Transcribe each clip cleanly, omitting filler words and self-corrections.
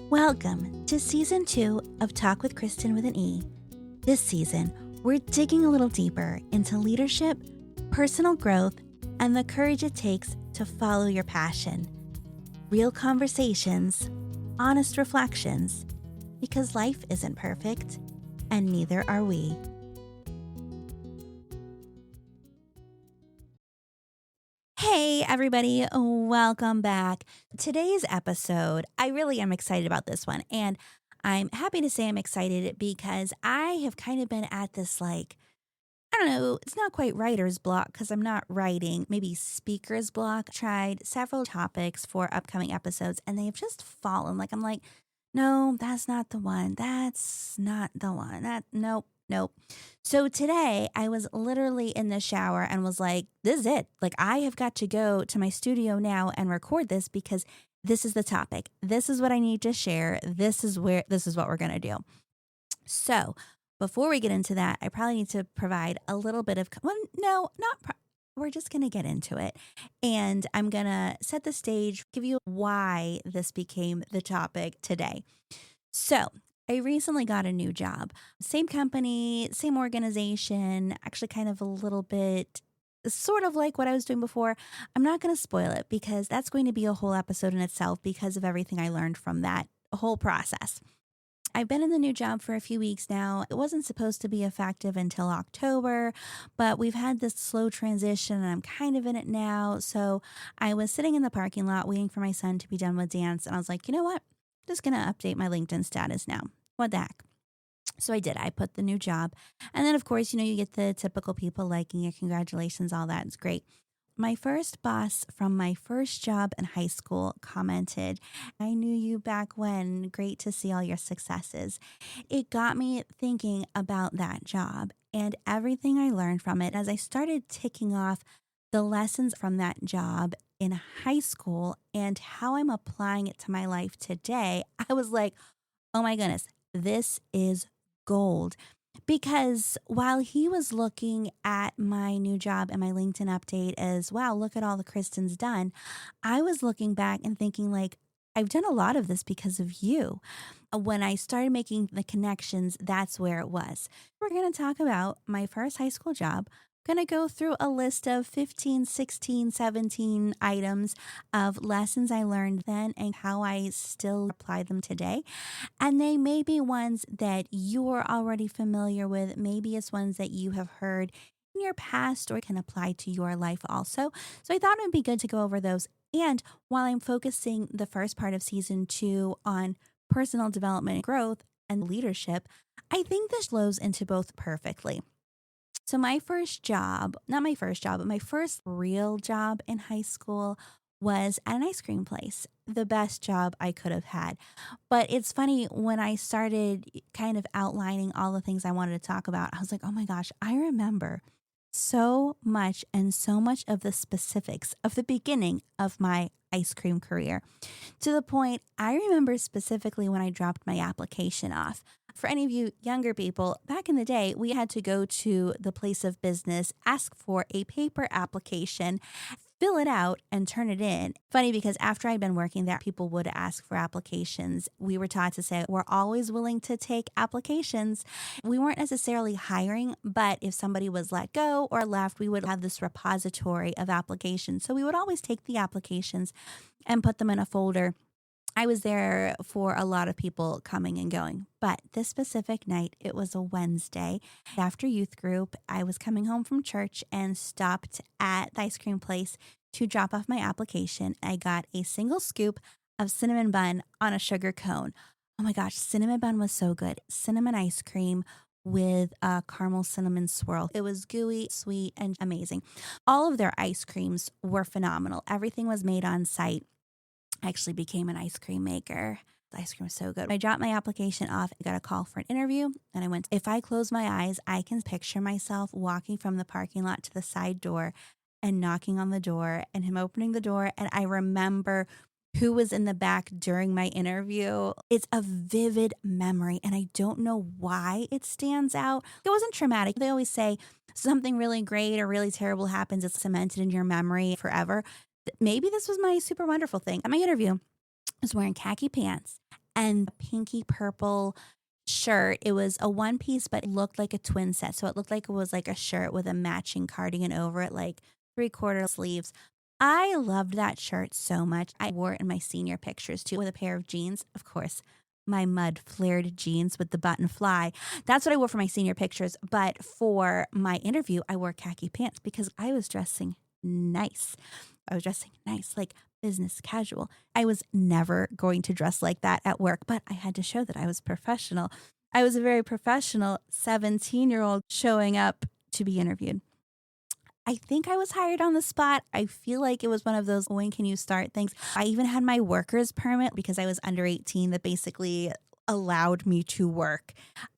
Welcome to Season 2 of Talk with Kristen with an E. This season, we're digging a little deeper into leadership, personal growth, and the courage it takes to follow your passion. Real conversations, honest reflections, because life isn't perfect, and neither are we. Hey, everybody, welcome back. Today's episode, I really am excited about this one. And I'm happy to say I'm excited because I have kind of been at this, I don't know, it's not quite writer's block because I'm not writing, maybe speaker's block. Tried several topics for upcoming episodes and they've just fallen. I'm like, no, that's not the one. That's not the one. Nope. So today I was literally in the shower and was like, this is it. I have got to go to my studio now and record this because this is the topic. This is what I need to share. This is what we're going to do. So before we get into that, I probably need to provide a little bit of, we're just going to get into it. And I'm going to set the stage, give you why this became the topic today. So I recently got a new job, same company, same organization, actually kind of a little bit sort of like what I was doing before. I'm not going to spoil it because that's going to be a whole episode in itself because of everything I learned from that whole process. I've been in the new job for a few weeks now. It wasn't supposed to be effective until October, but we've had this slow transition and I'm kind of in it now. So I was sitting in the parking lot waiting for my son to be done with dance. And I was like, you know what? I'm just going to update my LinkedIn status now. What the heck? So I did. I put the new job. And then, of course, you get the typical people liking it. Congratulations, all that. It's great. My first boss from my first job in high school commented, I knew you back when. Great to see all your successes. It got me thinking about that job and everything I learned from it as I started ticking off the lessons from that job in high school and how I'm applying it to my life today. I was like, oh my goodness, this is gold. Because while he was looking at my new job and my LinkedIn update as, wow, look at all the Kristen's done, I was looking back and thinking I've done a lot of this because of you. When I started making the connections, that's where it was. We're going to talk about my first high school job. Going to go through a list of 15, 16, 17 items of lessons I learned then and how I still apply them today. And they may be ones that you're already familiar with. Maybe it's ones that you have heard in your past or can apply to your life also. So I thought it would be good to go over those. And while I'm focusing the first part of season 2 on personal development and growth and leadership, I think this flows into both perfectly. So my first job, not my first job, but my first real job in high school was at an ice cream place, the best job I could have had. But it's funny, when I started kind of outlining all the things I wanted to talk about, I was like, oh my gosh, I remember so much of the specifics of the beginning of my ice cream career. To the point, I remember specifically when I dropped my application off. For any of you younger people, back in the day, we had to go to the place of business, ask for a paper application, fill it out, and turn it in. Funny because after I'd been working there, people would ask for applications. We were taught to say, we're always willing to take applications. We weren't necessarily hiring, but if somebody was let go or left, we would have this repository of applications. So we would always take the applications and put them in a folder. I was there for a lot of people coming and going, but this specific night, it was a Wednesday after youth group. I was coming home from church and stopped at the ice cream place to drop off my application. I got a single scoop of cinnamon bun on a sugar cone. Oh my gosh, cinnamon bun was so good. Cinnamon ice cream with a caramel cinnamon swirl. It was gooey, sweet, and amazing. All of their ice creams were phenomenal. Everything was made on site. I actually became an ice cream maker. The ice cream was so good. I dropped my application off, got a call for an interview, and I went. If I close my eyes, I can picture myself walking from the parking lot to the side door and knocking on the door and him opening the door. And I remember who was in the back during my interview. It's a vivid memory, and I don't know why it stands out. It wasn't traumatic. They always say something really great or really terrible happens, it's cemented in your memory forever. Maybe this was my super wonderful thing. At my interview, I was wearing khaki pants and a pinky purple shirt. It was a one piece, but it looked like a twin set. So it looked like it was like a shirt with a matching cardigan over it, like 3/4 sleeves. I loved that shirt so much. I wore it in my senior pictures too with a pair of jeans. Of course, my mud flared jeans with the button fly. That's what I wore for my senior pictures. But for my interview, I wore khaki pants because I was dressing nice. I was dressing nice, like business casual. I was never going to dress like that at work, but I had to show that I was professional. I was a very professional 17-year-old showing up to be interviewed. I think I was hired on the spot. I feel like it was one of those when can you start things. I even had my worker's permit because I was under 18 that basically allowed me to work.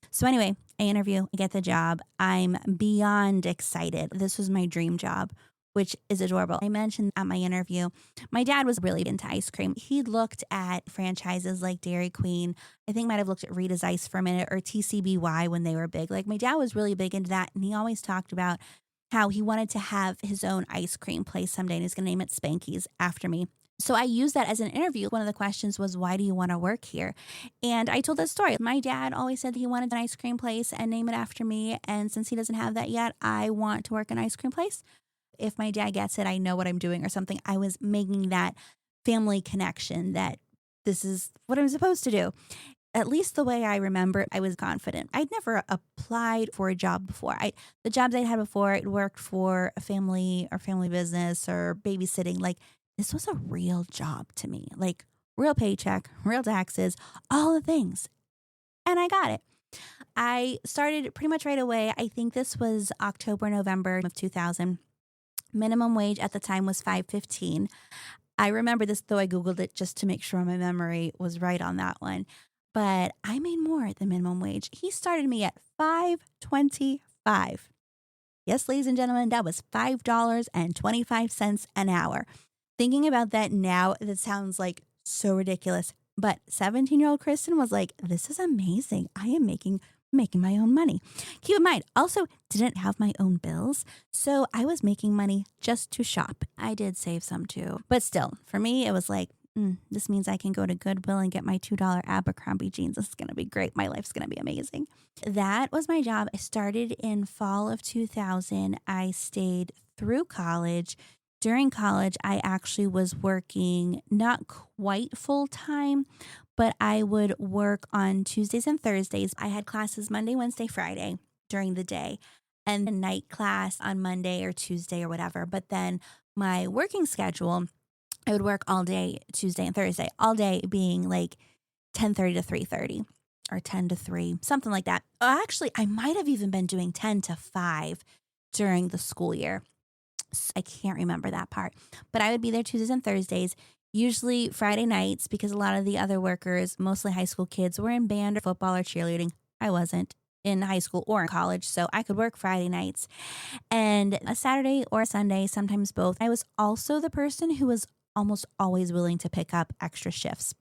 So anyway, I interview, I get the job. I'm beyond excited. This was my dream job, which is adorable. I mentioned at my interview, my dad was really into ice cream. He looked at franchises like Dairy Queen. I think might have looked at Rita's Ice for a minute or TCBY when they were big. Like my dad was really big into that. And he always talked about how he wanted to have his own ice cream place someday. And he's going to name it Spanky's after me. So I used that as an interview. One of the questions was, why do you want to work here? And I told that story. My dad always said he wanted an ice cream place and name it after me. And since he doesn't have that yet, I want to work in an ice cream place. If my dad gets it, I know what I'm doing or something. I was making that family connection that this is what I'm supposed to do. At least the way I remember, I was confident. I'd never applied for a job before. The jobs I'd had before, I'd worked for a family or family business or babysitting. Like this was a real job to me, like real paycheck, real taxes, all the things. And I got it. I started pretty much right away. I think this was October, November of 2000. Minimum wage at the time was $5.15. I remember this, though I Googled it just to make sure my memory was right on that one. But I made more than minimum wage. He started me at $5.25. Yes, ladies and gentlemen, that was $5.25 an hour. Thinking about that now, that sounds like so ridiculous. But 17-year-old Kristen was like, this is amazing. I am making my own money. Keep in mind, also didn't have my own bills. So I was making money just to shop. I did save some too. But still, for me, it was like, this means I can go to Goodwill and get my $2 Abercrombie jeans. This is going to be great. My life's going to be amazing. That was my job. I started in fall of 2000. I stayed through college. During college, I actually was working not quite full time, but I would work on Tuesdays and Thursdays. I had classes Monday, Wednesday, Friday during the day, and a night class on Monday or Tuesday or whatever. But then my working schedule, I would work all day, Tuesday and Thursday, all day being like 10:30 to 3:30 or 10 to 3, something like that. Actually, I might have even been doing 10 to 5 during the school year. I can't remember that part, but I would be there Tuesdays and Thursdays, usually Friday nights, because a lot of the other workers, mostly high school kids, were in band or football or cheerleading. I wasn't in high school or in college, so I could work Friday nights and a Saturday or a Sunday, sometimes both. I was also the person who was almost always willing to pick up extra shifts.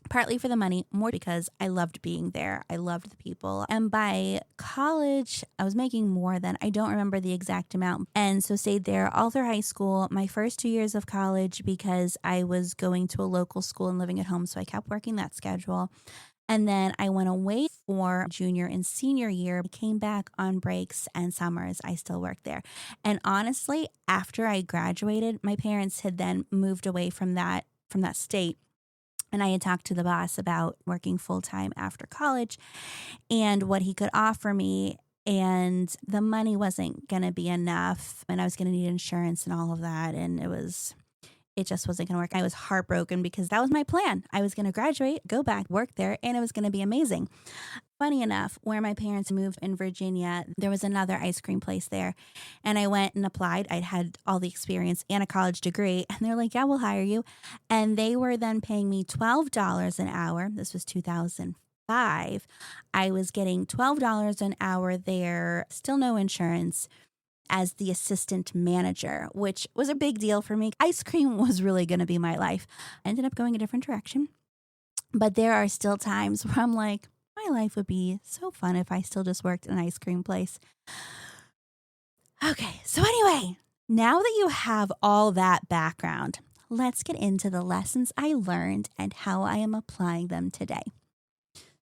Partly for the money, more because I loved being there. I loved the people. And by college, I was making more than, I don't remember the exact amount. And so stayed there all through high school, my first 2 years of college, because I was going to a local school and living at home. So I kept working that schedule. And then I went away for junior and senior year, came back on breaks and summers. I still worked there. And honestly, after I graduated, my parents had then moved away from that state. And I had talked to the boss about working full time after college and what he could offer me. And the money wasn't going to be enough. And I was going to need insurance and all of that. And it just wasn't going to work. I was heartbroken because that was my plan. I was going to graduate, go back, work there, and it was going to be amazing. Funny enough, where my parents moved in Virginia, there was another ice cream place there. And I went and applied. I'd had all the experience and a college degree. And they're like, yeah, we'll hire you. And they were then paying me $12 an hour. This was 2005. I was getting $12 an hour there, still no insurance, as the assistant manager, which was a big deal for me. Ice cream was really going to be my life. I ended up going a different direction. But there are still times where I'm like, my life would be so fun if I still just worked in an ice cream place. Okay, so anyway, now that you have all that background, let's get into the lessons I learned and how I am applying them today.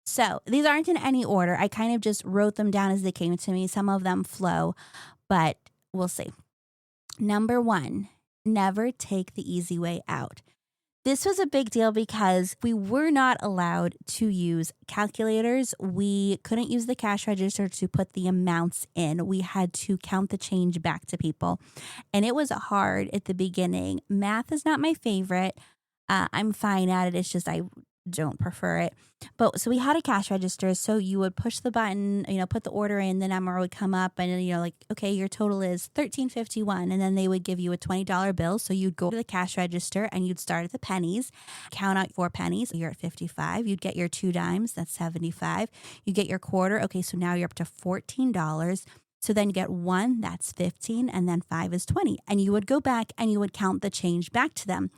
So these aren't in any order. I kind of just wrote them down as they came to me. Some of them flow, but we'll see. Number one, never take the easy way out. This was a big deal because we were not allowed to use calculators. We couldn't use the cash register to put the amounts in. We had to count the change back to people. And it was hard at the beginning. Math is not my favorite. I'm fine at it. It's just I don't prefer it. But so we had a cash register. So you would push the button, put the order in, the number would come up and, like, okay, your total is $13.51. And then they would give you a $20 bill. So you'd go to the cash register and you'd start at the pennies, count out 4 pennies. You're at 55. You'd get your 2 dimes. That's 75. You get your quarter. Okay. So now you're up to $14. So then you get 1, that's 15. And then 5 is 20. And you would go back and you would count the change back to them.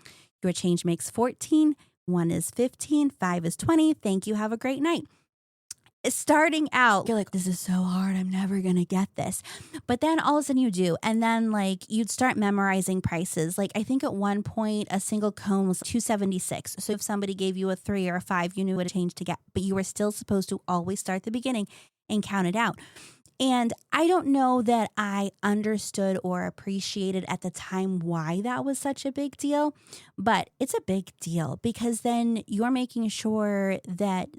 Your change makes 14. 1 is 15, 5 is 20. Thank you. Have a great night. Starting out, you're like, this is so hard. I'm never going to get this. But then all of a sudden you do. And then you'd start memorizing prices. I think at one point a single cone was $2.76. So if somebody gave you a 3 or a 5, you knew what a change to get. But you were still supposed to always start at the beginning and count it out. And I don't know that I understood or appreciated at the time why that was such a big deal, but it's a big deal because then you're making sure that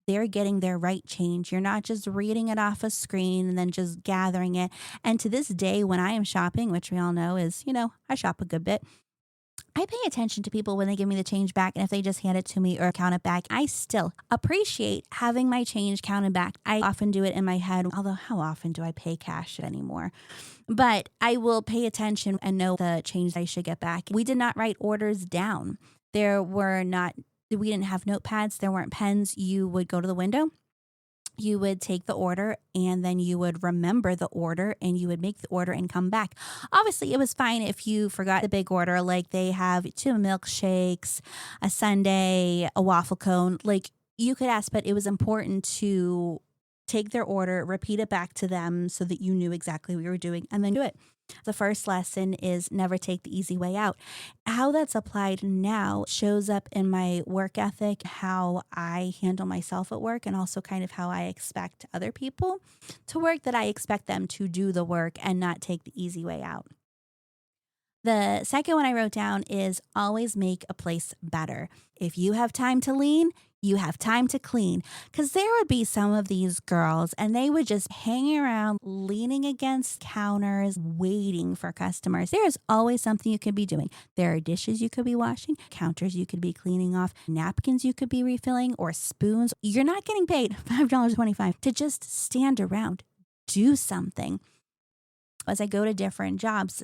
they're getting their right change. You're not just reading it off a screen and then just gathering it. And to this day, when I am shopping, which we all know is, I shop a good bit, I pay attention to people when they give me the change back, and if they just hand it to me or count it back, I still appreciate having my change counted back. I often do it in my head, although how often do I pay cash anymore? But I will pay attention and know the change I should get back. We did not write orders down. We didn't have notepads. There weren't pens. You would go to the window. You would take the order and then you would remember the order and you would make the order and come back. Obviously, it was fine if you forgot the big order, like they have 2 milkshakes, a sundae, a waffle cone. You could ask, but it was important to take their order, repeat it back to them so that you knew exactly what you were doing and then do it. The first lesson is never take the easy way out. How that's applied now shows up in my work ethic, how I handle myself at work, and also kind of how I expect other people to work, that I expect them to do the work and not take the easy way out. The second one I wrote down is always make a place better. If you have time to lean, you have time to clean. Because there would be some of these girls and they would just hang around leaning against counters, waiting for customers. There is always something you could be doing. There are dishes you could be washing, counters you could be cleaning off, napkins you could be refilling, or spoons. You're not getting paid $5.25 to just stand around, do something. As I go to different jobs,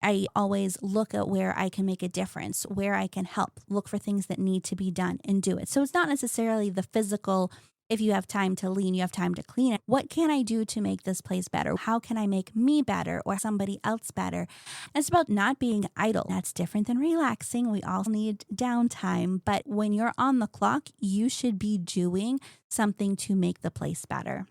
I always look at where I can make a difference, where I can help, look for things that need to be done and do it. So it's not necessarily the physical, if you have time to lean, you have time to clean it. What can I do to make this place better? How can I make me better or somebody else better? And it's about not being idle. That's different than relaxing. We all need downtime. But when you're on the clock, you should be doing something to make the place better.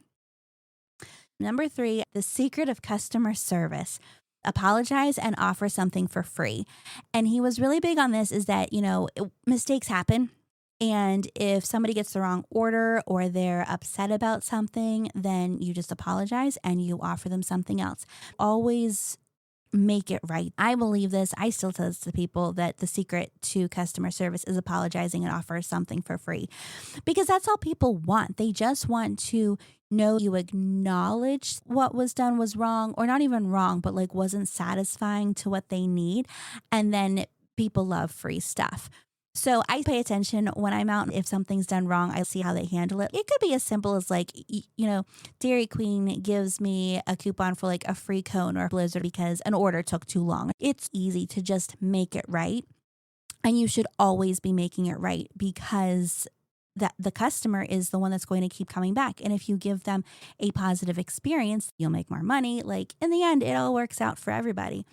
Number 3, the secret of customer service. Apologize and offer something for free. And he was really big on this, is that, mistakes happen. And if somebody gets the wrong order or they're upset about something, then you just apologize and you offer them something else. Always make it right. I believe this. I still tell this to people, that the secret to customer service is apologizing and offer something for free, because that's all people want. They just want to know you acknowledge what was done was wrong, or not even wrong, but wasn't satisfying to what they need. And then people love free stuff. So I pay attention when I'm out. If something's done wrong, I see how they handle it. It could be as simple as Dairy Queen gives me a coupon for a free cone or Blizzard because an order took too long. It's easy to just make it right. And you should always be making it right, because that the customer is the one that's going to keep coming back. And if you give them a positive experience, you'll make more money. In the end, it all works out for everybody.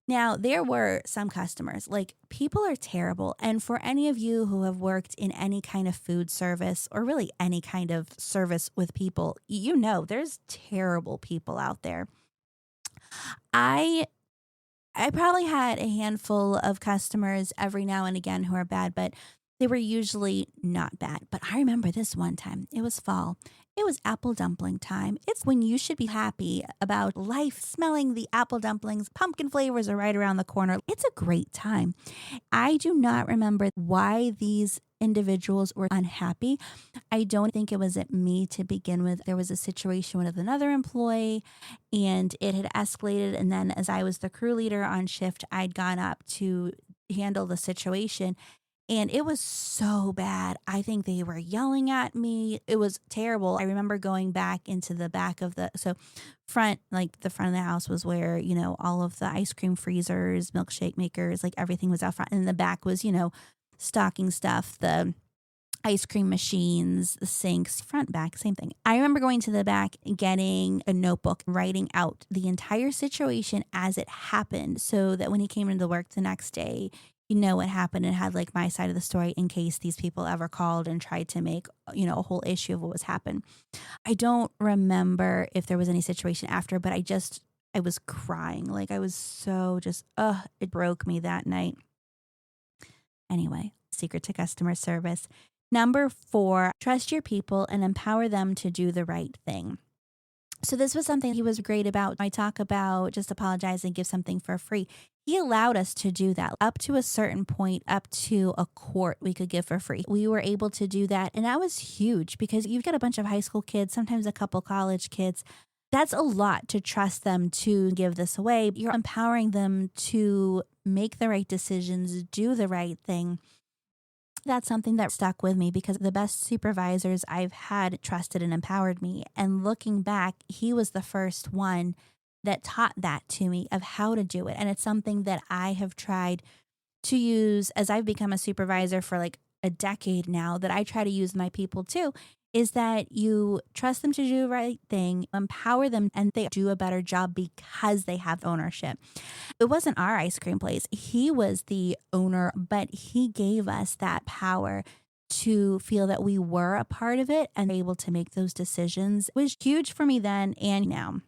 Now, there were some customers, people are terrible. And for any of you who have worked in any kind of food service or really any kind of service with people, there's terrible people out there. I I probably had a handful of customers every now and again who are bad, but they were usually not bad. But I remember this one time. It was fall. It was apple dumpling time. It's when you should be happy about life, smelling the apple dumplings. Pumpkin flavors are right around the corner. It's a great time. I do not remember why these individuals were unhappy. I don't think it was at me to begin with. There was a situation with another employee and it had escalated. And then, as I was the crew leader on shift, I'd gone up to handle the situation. And it was so bad. I think they were yelling at me. It was terrible. I remember going back into the back of front, like the front of the house was where, all of the ice cream freezers, milkshake makers, like everything was out front. And the back was, stocking stuff, the ice cream machines, the sinks, front, back, same thing. I remember going to the back and getting a notebook, writing out the entire situation as it happened so that when he came into work the next day, you know what happened and had like my side of the story in case these people ever called and tried to make, a whole issue of what was happened. I don't remember if there was any situation after, but I was crying. Like I was so it broke me that night. Anyway, secret to customer service. Number 4, trust your people and empower them to do the right thing. So this was something he was great about. I talk about just apologize and give something for free. He allowed us to do that up to a certain point, up to a quart we could give for free. We were able to do that. And that was huge because you've got a bunch of high school kids, sometimes a couple college kids. That's a lot to trust them to give this away. You're empowering them to make the right decisions, do the right thing. That's something that stuck with me because the best supervisors I've had trusted and empowered me. And looking back, he was the first one that taught that to me of how to do it. And it's something that I have tried to use as I've become a supervisor for like a decade now, that I try to use my people too, is that you trust them to do the right thing, empower them, and they do a better job because they have ownership. It wasn't our ice cream place. He was the owner, but he gave us that power to feel that we were a part of it and able to make those decisions. It was huge for me then and now.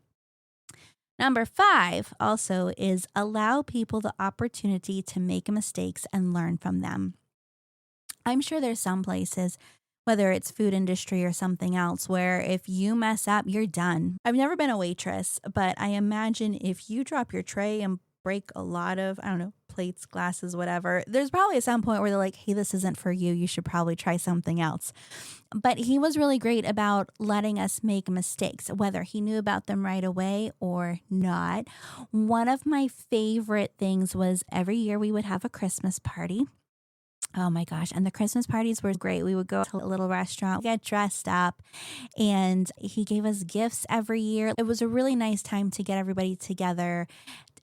Number 5 also is allow people the opportunity to make mistakes and learn from them. I'm sure there's some places, whether it's food industry or something else, where if you mess up, you're done. I've never been a waitress, but I imagine if you drop your tray and break a lot of, plates, glasses, whatever, there's probably at some point where they're like, hey, this isn't for you. You should probably try something else. But he was really great about letting us make mistakes, whether he knew about them right away or not. One of my favorite things was every year we would have a Christmas party. Oh my gosh. And the Christmas parties were great. We would go to a little restaurant, get dressed up, and he gave us gifts every year. It was a really nice time to get everybody together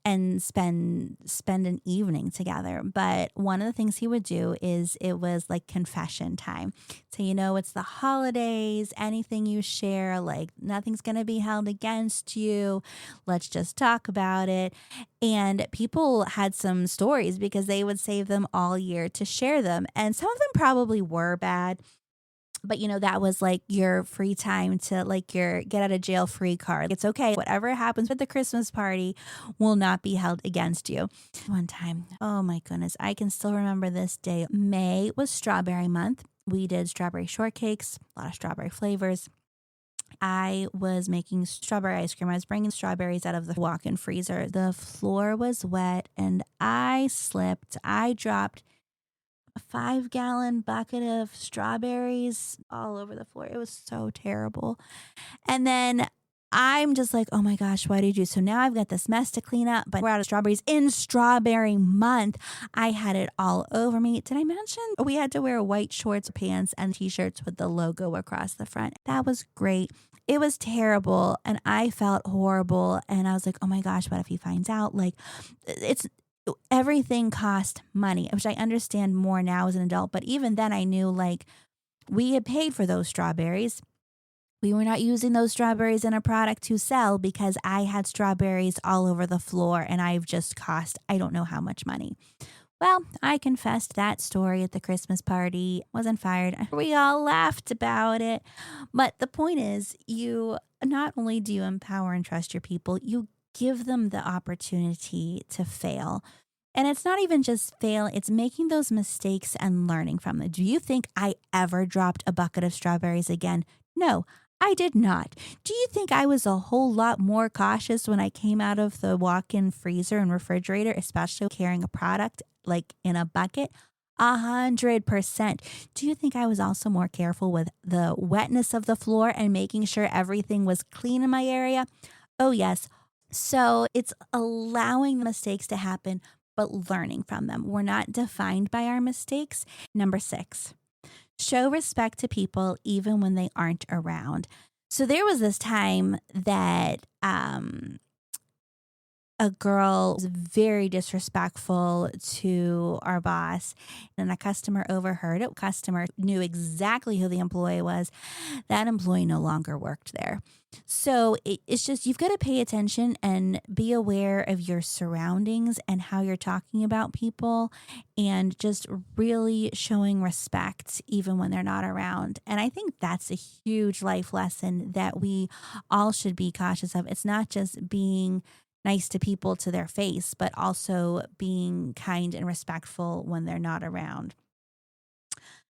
and spend an evening together. But one of the things he would do is it was like confession time. So, it's the holidays, anything you share, like nothing's going to be held against you. Let's just talk about it. And people had some stories because they would save them all year to share them. And some of them probably were bad. But, that was like your free time to like your get out of jail free card. It's okay. Whatever happens with the Christmas party will not be held against you. One time, oh my goodness, I can still remember this day. May was strawberry month. We did strawberry shortcakes, a lot of strawberry flavors. I was making strawberry ice cream. I was bringing strawberries out of the walk-in freezer. The floor was wet and I slipped. I dropped a 5-gallon bucket of strawberries all over the floor. It was so terrible. And then I'm just like, oh my gosh, what did you do? So now I've got this mess to clean up, but we're out of strawberries in strawberry month. I had it all over me. Did I mention we had to wear white shorts, pants, and t-shirts with the logo across the front? That was great. It was terrible. And I felt horrible. And I was like, oh my gosh, what if he finds out? Like, everything cost money, which I understand more now as an adult. But even then I knew like we had paid for those strawberries. We were not using those strawberries in a product to sell because I had strawberries all over the floor and I've just cost, I don't know how much money. Well, I confessed that story at the Christmas party, wasn't fired. We all laughed about it. But the point is, you not only do you empower and trust your people, you give them the opportunity to fail. And it's not even just fail, it's making those mistakes and learning from them. Do you think I ever dropped a bucket of strawberries again? No, I did not. Do you think I was a whole lot more cautious when I came out of the walk-in freezer and refrigerator, especially carrying a product like in a bucket? 100%. Do you think I was also more careful with the wetness of the floor and making sure everything was clean in my area? Oh, yes. So it's allowing the mistakes to happen, but learning from them. We're not defined by our mistakes. Number 6, show respect to people even when they aren't around. So there was this time that a girl was very disrespectful to our boss, and a customer overheard it. Customer knew exactly who the employee was. That employee no longer worked there. So it's just, you've got to pay attention and be aware of your surroundings and how you're talking about people, and just really showing respect even when they're not around. And I think that's a huge life lesson that we all should be cautious of. It's not just being nice to people to their face, but also being kind and respectful when they're not around.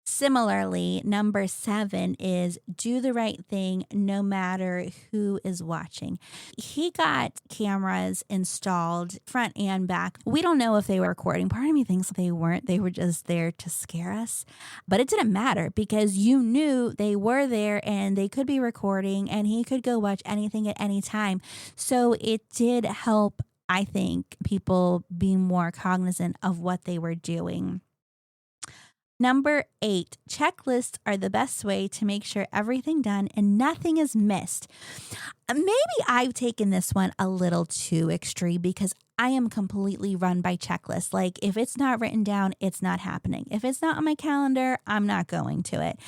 Similarly, number 7 is do the right thing no matter who is watching. He got cameras installed front and back. We don't know if they were recording. Part of me thinks they weren't. They were just there to scare us. But it didn't matter because you knew they were there and they could be recording and he could go watch anything at any time. So it did help, I think, people be more cognizant of what they were doing. Number 8, checklists are the best way to make sure everything done and nothing is missed. Maybe I've taken this one a little too extreme because I am completely run by checklists. Like if it's not written down, it's not happening. If it's not on my calendar, I'm not going to it.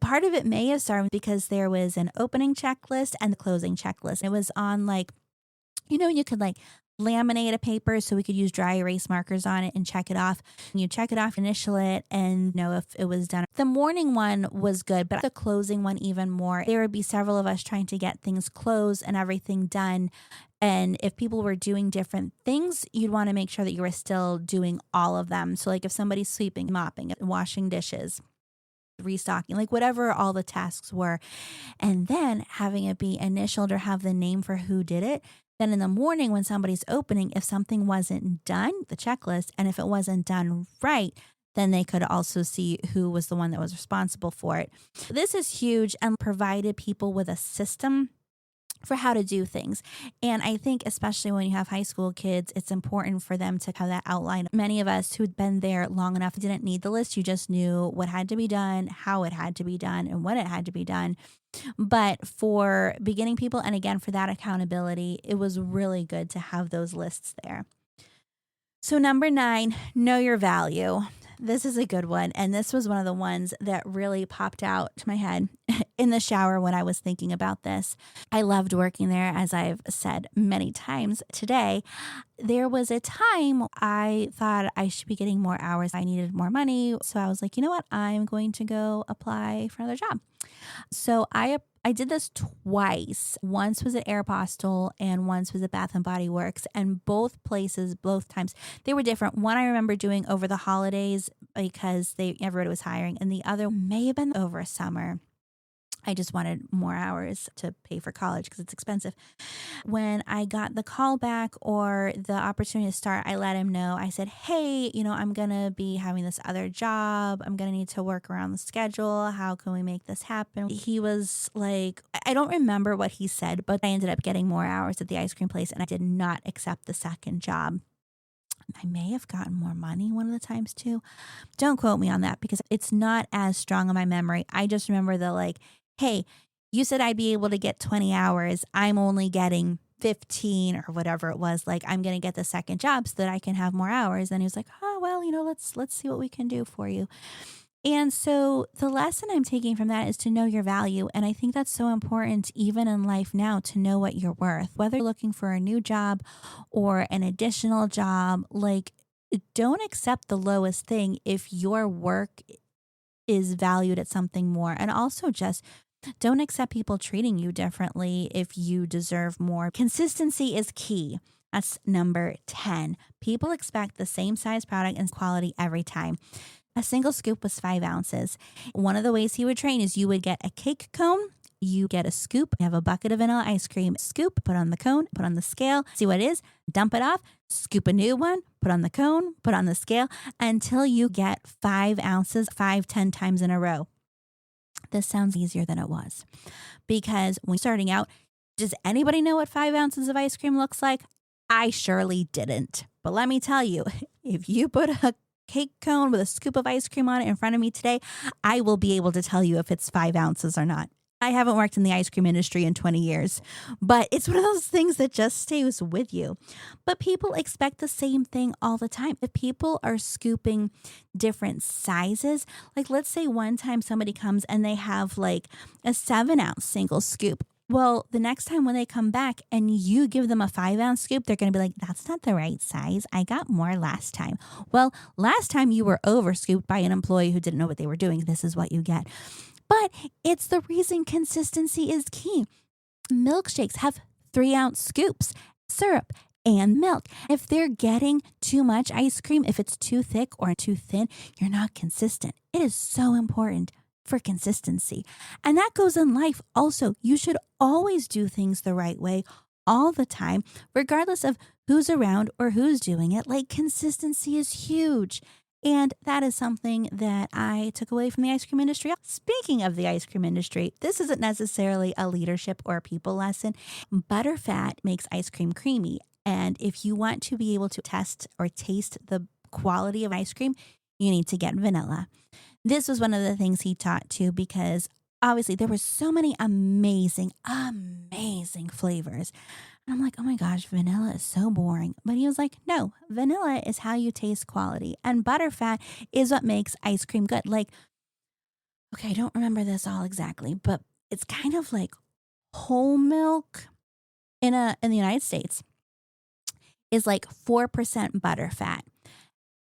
Part of it may have started because there was an opening checklist and the closing checklist. It was on you could laminate a paper so we could use dry erase markers on it and check it off. You check it off, initial it, and know if it was done. The morning one was good, but the closing one even more. There would be several of us trying to get things closed and everything done. And if people were doing different things, you'd want to make sure that you were still doing all of them. So like if somebody's sweeping, mopping, washing dishes, restocking, whatever all the tasks were, and then having it be initialed or have the name for who did it. Then in the morning when somebody's opening, if something wasn't done, the checklist, and if it wasn't done right, then they could also see who was the one that was responsible for it. This is huge and provided people with a system for how to do things. And I think especially when you have high school kids, it's important for them to have that outline. Many of us who'd been there long enough didn't need the list. You just knew what had to be done, how it had to be done, and when it had to be done. But for beginning people, and again, for that accountability, it was really good to have those lists there. So number 9, know your value. This is a good one. And this was one of the ones that really popped out to my head in the shower when I was thinking about this. I loved working there, as I've said many times today. There was a time I thought I should be getting more hours. I needed more money. So I was like, you know what? I'm going to go apply for another job. So I did this twice. Once was at Aeropostale and once was at Bath and Body Works. And both times, they were different. One I remember doing over the holidays because everybody was hiring, and the other may have been over summer. I just wanted more hours to pay for college because it's expensive. When I got the call back or the opportunity to start, I let him know. I said, hey, I'm going to be having this other job. I'm going to need to work around the schedule. How can we make this happen? He was like, I don't remember what he said, but I ended up getting more hours at the ice cream place and I did not accept the second job. I may have gotten more money one of the times too. Don't quote me on that because it's not as strong in my memory. I just remember hey, you said I'd be able to get 20 hours. I'm only getting 15 or whatever it was. I'm going to get the second job so that I can have more hours. And he was like, oh, well, let's see what we can do for you. And so the lesson I'm taking from that is to know your value. And I think that's so important even in life now, to know what you're worth, whether you're looking for a new job or an additional job. Don't accept the lowest thing if your work is valued at something more. And also just Don't accept people treating you differently if you deserve more. Consistency is key. That's number 10. People expect the same size product and quality every time. A single scoop was 5 ounces. One of the ways he would train is you would get a cake cone, you get a scoop, you have a bucket of vanilla ice cream, scoop, put on the cone, put on the scale, see what it is, dump it off, scoop a new one, put on the cone, put on the scale, until you get 5 ounces, 10 times in a row. This sounds easier than it was, because when starting out, does anybody know what 5 ounces of ice cream looks like? I surely didn't. But let me tell you, if you put a cake cone with a scoop of ice cream on it in front of me today, I will be able to tell you if it's 5 ounces or not. I haven't worked in the ice cream industry in 20 years, but it's one of those things that just stays with you. But people expect the same thing all the time. If people are scooping different sizes, like let's say one time somebody comes and they have like a 7-ounce single scoop. Well, the next time when they come back and you give them a 5-ounce scoop, they're going to be like, that's not the right size. I got more last time. Well, last time you were over scooped by an employee who didn't know what they were doing. This is what you get. But it's the reason consistency is key. Milkshakes have 3-ounce scoops, syrup, and milk. If they're getting too much ice cream, if it's too thick or too thin, you're not consistent. It is so important for consistency. And that goes in life also. You should always do things the right way all the time, regardless of who's around or who's doing it. Like, consistency is huge. And that is something that I took away from the ice cream industry. Speaking of the ice cream industry, this isn't necessarily a leadership or a people lesson. Butterfat makes ice cream creamy. And if you want to be able to test or taste the quality of ice cream, you need to get vanilla. This was one of the things he taught too, because obviously there were so many amazing flavors. And I'm like, oh my gosh, vanilla is so boring. But he was like, no, vanilla is how you taste quality. And butterfat is what makes ice cream good. Like, okay, I don't remember this all exactly, but it's kind of like whole milk in the United States is like 4% butterfat.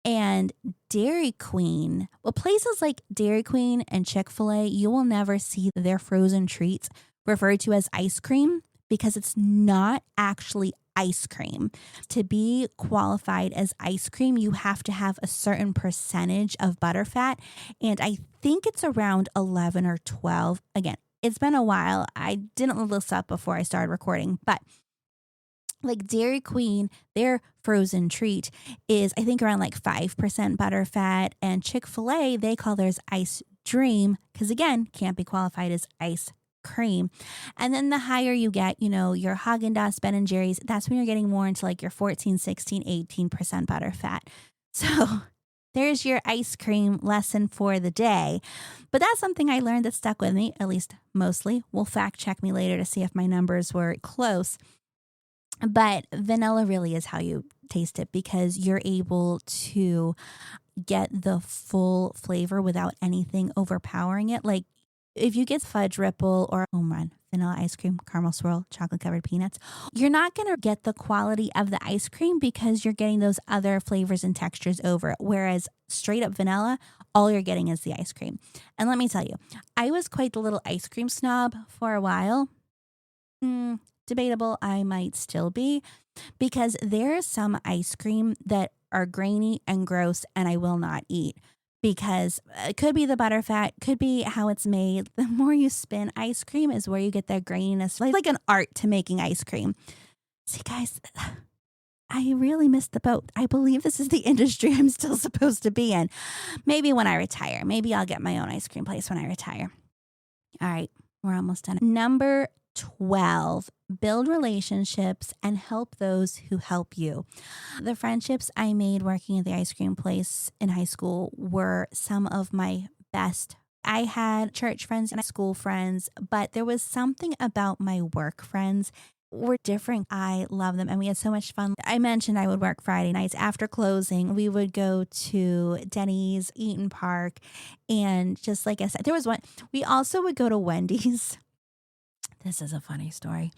And Dairy Queen, well, places like Dairy Queen and Chick-fil-A, you will never see their frozen treats referred to as ice cream, because it's not actually ice cream. To be qualified as ice cream, you have to have a certain percentage of butterfat. And I think it's around 11 or 12. Again, it's been a while. I didn't look this up before I started recording, but like Dairy Queen, their frozen treat is, I think, around like 5% butterfat. And Chick-fil-A, they call theirs Ice Dream, because again, can't be qualified as ice cream. And then the higher you get, your Haagen-Dazs, Ben & Jerry's, that's when you're getting more into like your 14, 16, 18% butterfat. So there's your ice cream lesson for the day. But that's something I learned that stuck with me, at least mostly. We'll fact check me later to see if my numbers were close. But vanilla really is how you taste it, because you're able to get the full flavor without anything overpowering it. Like if you get fudge ripple or home run, vanilla ice cream, caramel swirl, chocolate covered peanuts, you're not going to get the quality of the ice cream because you're getting those other flavors and textures over it. Whereas straight up vanilla, all you're getting is the ice cream. And let me tell you, I was quite the little ice cream snob for a while. Debatable, I might still be, because there is some ice cream that are grainy and gross and I will not eat, because it could be the butterfat, could be how it's made. The more you spin ice cream is where you get that graininess, like an art to making ice cream. See, guys, I really missed the boat. I believe this is the industry I'm still supposed to be in. Maybe when I retire. Maybe I'll get my own ice cream place when I retire. All right, we're almost done. Number 12, build relationships and help those who help you. The friendships I made working at the ice cream place in high school were some of my best. I had church friends and school friends, but there was something about my work friends were different. I love them and we had so much fun. I mentioned I would work Friday nights after closing. We would go to Denny's, Eaton Park, and just like I said, there was one. We also would go to Wendy's. This is a funny story.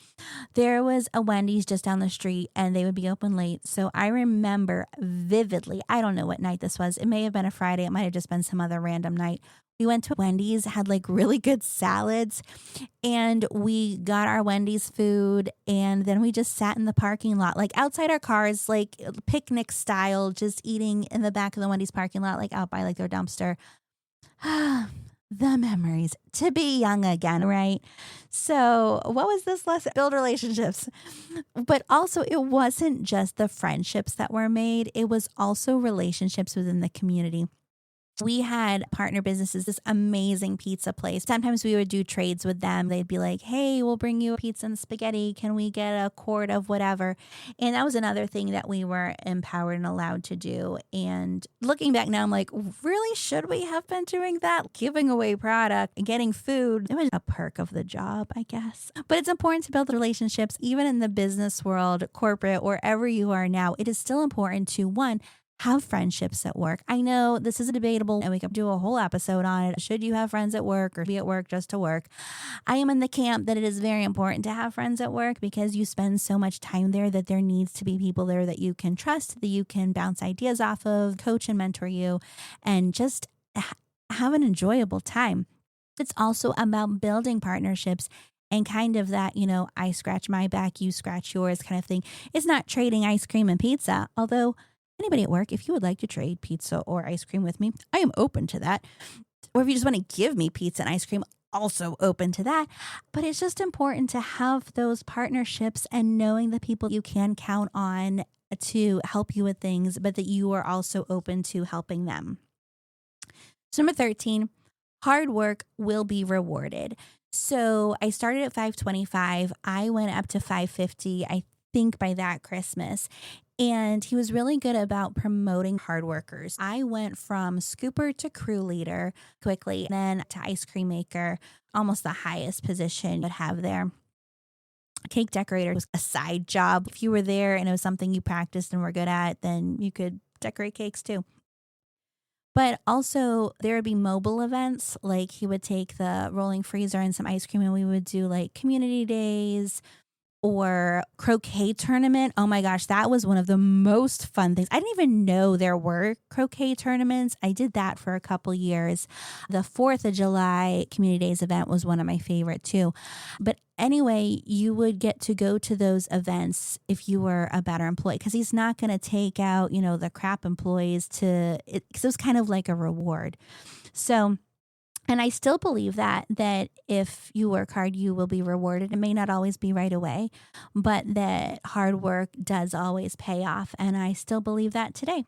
There was a Wendy's just down the street and they would be open late. So I remember vividly, I don't know what night this was. It may have been a Friday. It might have just been some other random night. We went to Wendy's, had like really good salads, and we got our Wendy's food. And then we just sat in the parking lot, like outside our cars, like picnic style, just eating in the back of the Wendy's parking lot, like out by like their dumpster. The memories to be young again, right? So, what was this lesson? Build relationships. But also, it wasn't just the friendships that were made, it was also relationships within the community. We had partner businesses, this amazing pizza place. Sometimes we would do trades with them. They'd be like, hey, we'll bring you a pizza and spaghetti. Can we get a quart of whatever? And that was another thing that we were empowered and allowed to do. And looking back now, I'm like, really, should we have been doing that? Giving away product and getting food. It was a perk of the job, I guess. But it's important to build relationships, even in the business world, corporate, wherever you are now. It is still important to, one, have friendships at work. I know this is debatable and we could do a whole episode on it. Should you have friends at work or be at work just to work? I am in the camp that it is very important to have friends at work because you spend so much time there that there needs to be people there that you can trust, that you can bounce ideas off of, coach and mentor you, and just have an enjoyable time. It's also about building partnerships and kind of that, I scratch my back, you scratch yours kind of thing. It's not trading ice cream and pizza, although anybody at work, if you would like to trade pizza or ice cream with me, I am open to that. Or if you just want to give me pizza and ice cream, also open to that. But it's just important to have those partnerships and knowing the people you can count on to help you with things, but that you are also open to helping them. So number 13, hard work will be rewarded. So I started at $525. I went up to $550, I think by that Christmas. And he was really good about promoting hard workers. I went from scooper to crew leader quickly, then to ice cream maker, almost the highest position you'd have there. Cake decorator was a side job. If you were there and it was something you practiced and were good at, then you could decorate cakes too. But also there would be mobile events, like he would take the rolling freezer and some ice cream and we would do like community days, or croquet tournament. Oh my gosh, that was one of the most fun things. I didn't even know there were croquet tournaments. I did that for a couple years. The 4th of July Community Days event was one of my favorite too. But anyway, you would get to go to those events if you were a better employee, because he's not going to take out, the crap employees because it was kind of like a reward. So, and I still believe that if you work hard, you will be rewarded. It may not always be right away, but that hard work does always pay off. And I still believe that today.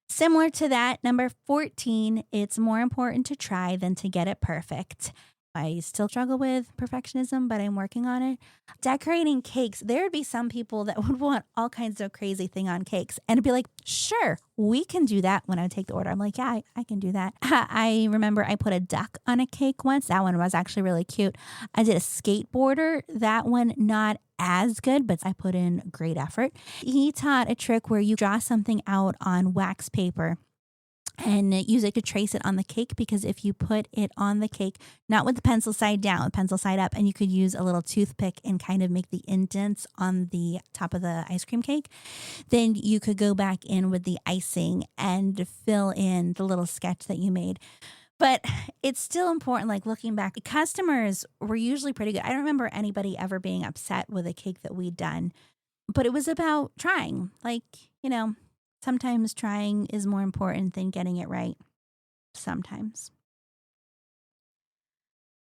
Similar to that, number 14, it's more important to try than to get it perfect. I still struggle with perfectionism, but I'm working on it. Decorating cakes, there would be some people that would want all kinds of crazy thing on cakes. And it'd be like, sure, we can do that when I take the order. I'm like, yeah, I can do that. I remember I put a duck on a cake once. That one was actually really cute. I did a skateboarder. That one, not as good, but I put in great effort. He taught a trick where you draw something out on wax paper and use it to trace it on the cake, because if you put it on the cake, not with the pencil side down, pencil side up, and you could use a little toothpick and kind of make the indents on the top of the ice cream cake, then you could go back in with the icing and fill in the little sketch that you made. But it's still important, like looking back, customers were usually pretty good. I don't remember anybody ever being upset with a cake that we'd done, but it was about trying. Like, sometimes trying is more important than getting it right. Sometimes.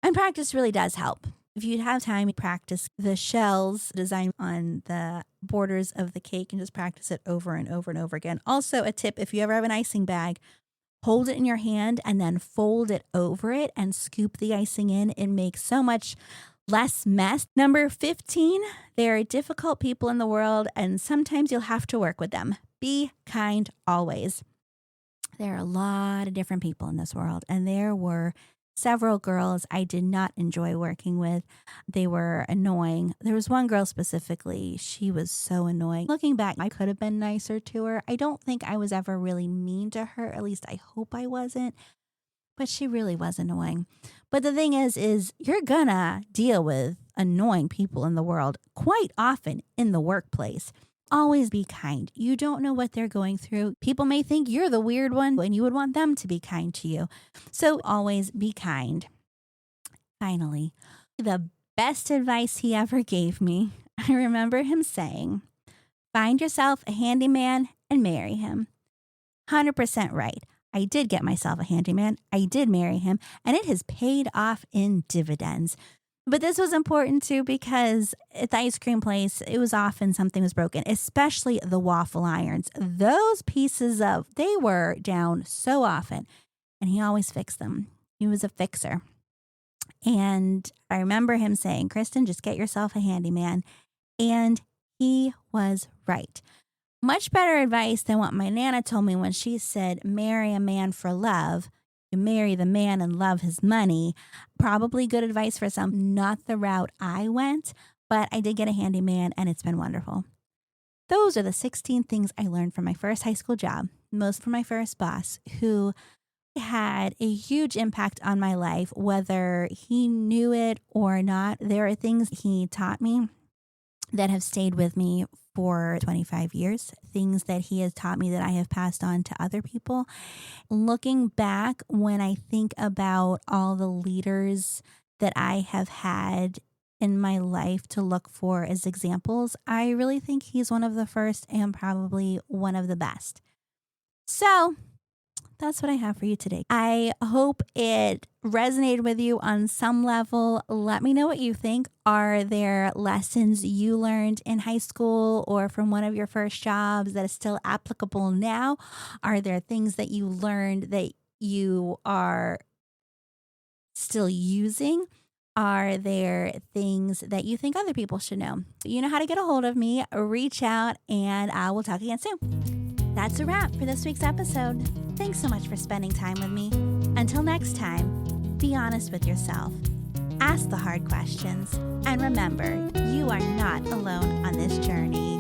And practice really does help. If you have time, practice the shells design on the borders of the cake and just practice it over and over and over again. Also, a tip, if you ever have an icing bag, hold it in your hand and then fold it over it and scoop the icing in. It makes so much less mess. Number 15, there are difficult people in the world and sometimes you'll have to work with them. Be kind always. There are a lot of different people in this world, and there were several girls I did not enjoy working with. They were annoying. There was one girl specifically. She was so annoying. Looking back, I could have been nicer to her. I don't think I was ever really mean to her. At least I hope I wasn't. but she really was annoying. But the thing is you're gonna deal with annoying people in the world quite often in the workplace. Always be kind. You don't know what they're going through. People may think you're the weird one and you would want them to be kind to you. So always be kind. Finally, the best advice he ever gave me, I remember him saying, find yourself a handyman and marry him. 100% right. I did get myself a handyman. I did marry him, and it has paid off in dividends. But this was important too because at the ice cream place, it was often something was broken, especially the waffle irons. Those they were down so often, and he always fixed them. He was a fixer. And I remember him saying, Kristen, just get yourself a handyman. And he was right. Much better advice than what my Nana told me when she said, marry a man for love. You marry the man and love his money. Probably good advice for some, not the route I went, but I did get a handyman and it's been wonderful. Those are the 16 things I learned from my first high school job, most from my first boss, who had a huge impact on my life, whether he knew it or not. There are things he taught me that have stayed with me for 25 years, things that he has taught me that I have passed on to other people. Looking back, when I think about all the leaders that I have had in my life to look for as examples, I really think he's one of the first and probably one of the best. So that's what I have for you today. I hope it resonated with you on some level. Let me know what you think. Are there lessons you learned in high school or from one of your first jobs that is still applicable now? Are there things that you learned that you are still using? Are there things that you think other people should know? You know how to get a hold of me. Reach out and I will talk again soon. That's a wrap for this week's episode. Thanks so much for spending time with me. Until next time, be honest with yourself. Ask the hard questions. And remember, you are not alone on this journey.